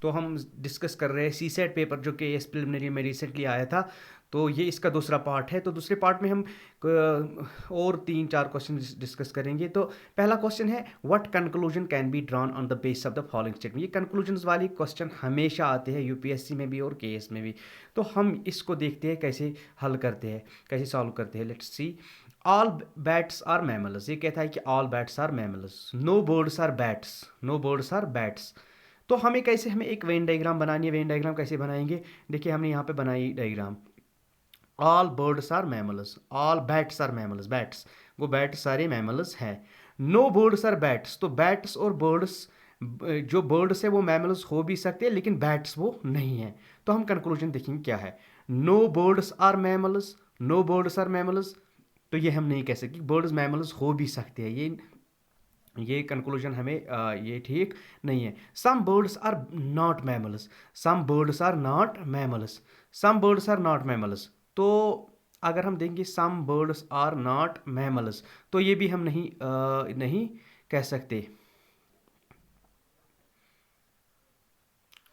तो हम डिस्कस कर रहे हैं सी सेट पेपर जो कि एस प्रिलिमिनरी में रिसेंटली आया था। तो ये इसका दूसरा पार्ट है। तो दूसरे पार्ट में हम और 3-4 क्वेश्चन डिस्कस करेंगे। तो पहला क्वेश्चन है what conclusion can be drawn on the base of the following statement. ये कंक्लूजन्स वाली क्वेश्चन हमेशा आते हैं यूपीएससी में भी और केएस में भी। तो हम इसको देखते हैं कैसे हल करते हैं, कैसे सॉल्व करते हैं। Let's see. All bats are mammals. ये कहता है कि all bats are mammals. No birds are bats. No birds are bats. तो हमें एक वेन डायग्राम बनानी है। वेन डायग्राम कैसे बनाएंगे? देखिए हमने यहाँ पे बनाई diagram. All birds are mammals, all bats are mammals. Bats, वो बैट सारे मैमल्स हैं। No birds are bats. तो बैट्स और बर्ड्स, जो बर्ड्स है वो मैमल्स हो भी सकते हैं लेकिन बैट्स वो नहीं है। तो हम कंक्लूजन देखेंगे क्या है। No birds are mammals, no birds are mammals. तो ये हम नहीं कह सकते बर्ड्स मैमल्स हो भी सकते हैं। ये कंक्लूजन हमें ये ठीक नहीं है। Some birds are not mammals, some birds are not mammals, some birds are not mammals. तो अगर हम देंगे some birds are not mammals तो ये भी हम नहीं कह सकते।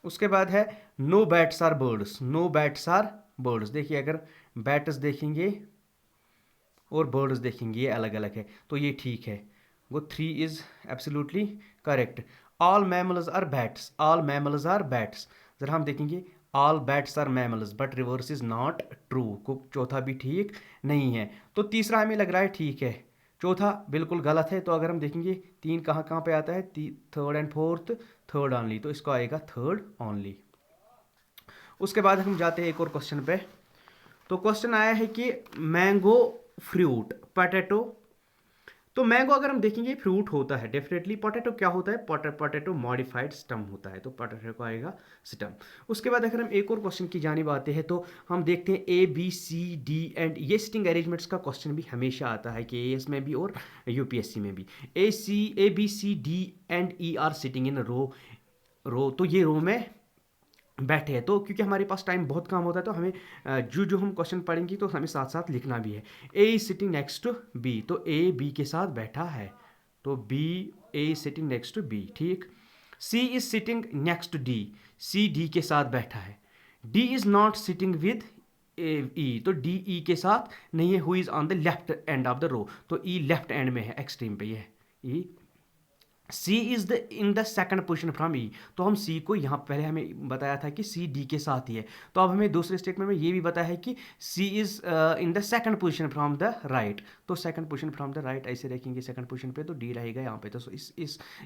उसके बाद है no bats are birds, no bats are birds. देखिए अगर बैट्स देखेंगे और बर्ड्स देखेंगे ये अलग अलग है तो ये ठीक है। वो 3 is absolutely correct. All mammals are bats, all mammals are bats. जरा हम देखेंगे all bats are mammals but reverse is not true. को चौथा भी ठीक नहीं है। तो तीसरा हमें लग रहा है ठीक है, चौथा बिल्कुल गलत है। तो अगर हम देखेंगे 3 कहाँ कहाँ पे आता है, third and fourth, third only. तो इसको आएगा थर्ड ऑनली। उसके बाद हम जाते हैं एक और क्वेश्चन पे। तो क्वेश्चन आया है कि मैंगो फ्रूट पोटैटो। तो मैंगो अगर हम देखेंगे फ्रूट होता है डेफिनेटली। पोटैटो क्या होता है? पोटैटो मॉडिफाइड स्टम होता है। तो पोटैटो को आएगा स्टम। उसके बाद अगर हम एक और क्वेश्चन की जानिब आते हैं तो हम देखते हैं A B C D and. ये सिटिंग अरेंजमेंट्स का क्वेश्चन भी हमेशा आता है के एस में भी और यूपीएससी में भी। A B C D and E are sitting in row. तो ये रो में बैठे हैं। तो क्योंकि हमारे पास टाइम बहुत कम होता है तो हमें जो जो हम क्वेश्चन पढ़ेंगे तो हमें साथ साथ लिखना भी है। A is sitting next to B. तो ए बी के साथ बैठा है। तो B, A is sitting next to B, ठीक। C is sitting next to D. C D के साथ बैठा है। D is not sitting with E. तो डी ई के साथ नहीं है। Who is on the left end of the row. तो ई लेफ्ट एंड में है, एक्सट्रीम पे ये ई। सी is the in the second position from E. तो हम सी को यहाँ पहले हमें बताया था कि सी डी के साथ ही है। तो अब हमें दूसरे स्टेटमेंट में ये भी बताया है कि C is in the second position from the right. तो second position from the right ऐसे रखेंगे सेकंड पोजिशन पे तो डी रहेगा यहाँ पे। तो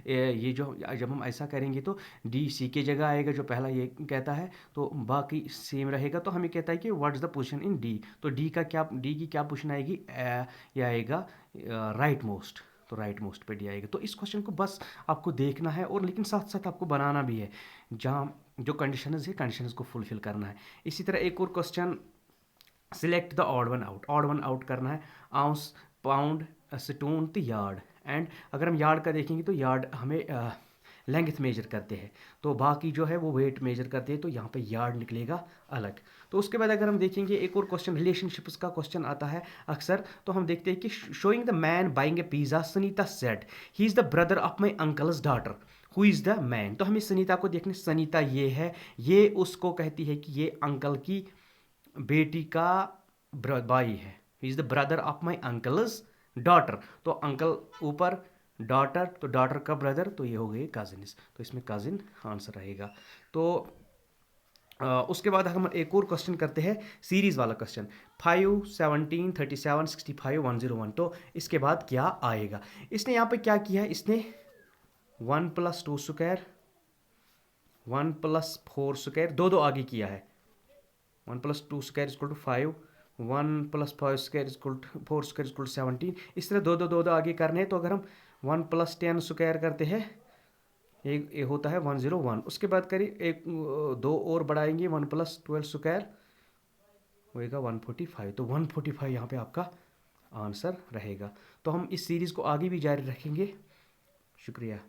ये जो जब हम ऐसा करेंगे तो डी सी के जगह आएगा जो पहला ये कहता है। तो बाकी सेम रहेगा। तो हमें कहता है कि what is the position in D. तो डी की क्या पोजिशन आएगी? ये आएगा राइट मोस्ट। तो राइट मोस्ट पे डी आएगा। तो इस क्वेश्चन को बस आपको देखना है और लेकिन साथ साथ आपको बनाना भी है जहाँ जो कंडीशंस है कंडीशंस को फुलफिल करना है। इसी तरह एक और question, select the odd one out. Odd one out करना है। आउंस, पाउंड, स्टोन तो यार्ड। एंड अगर हम यार्ड का देखेंगे तो यार्ड हमें लेंथ मेजर करते हैं। तो बाकी जो है वो वेट मेजर करते हैं। तो यहाँ पे यार्ड निकलेगा अलग। तो उसके बाद अगर हम देखेंगे एक और क्वेश्चन, रिलेशनशिप्स का क्वेश्चन आता है अक्सर। तो हम देखते हैं कि showing the man buying a pizza, Sunita said he is the brother of my uncle's daughter. Who is the man. तो हमें सुनीता को देखने, सुनीता ये है, ये उसको कहती है कि ये अंकल की बेटी का भाई है। He is the brother of my uncle's daughter. तो अंकल ऊपर, डॉटर, तो डॉटर का ब्रदर, तो ये हो गए कजिन्स। तो इसमें कजिन आंसर रहेगा। तो उसके बाद हम एक और क्वेश्चन करते हैं सीरीज वाला क्वेश्चन। 5, 17, 37, 65, 101। तो इसके बाद क्या आएगा? इसने यहाँ पे क्या किया है? इसने 1 + 2 स्क्वायर, 1 + 4 स्क्वायर, दो आगे किया है। 1 + 2 square is equal to 5, 1 + 5 square is equal to 4 square is equal to 17। इस तरह दो आगे करने हैं। तो अगर हम 1 + 10 स्क्वायर करते हैं, एक होता है 101। उसके बाद करिए एक दो और बढ़ाएंगे, 1 + 12 स्क्वायर होएगा 145। तो 145 यहाँ पे आपका आंसर रहेगा। तो हम इस सीरीज़ को आगे भी जारी रखेंगे। शुक्रिया।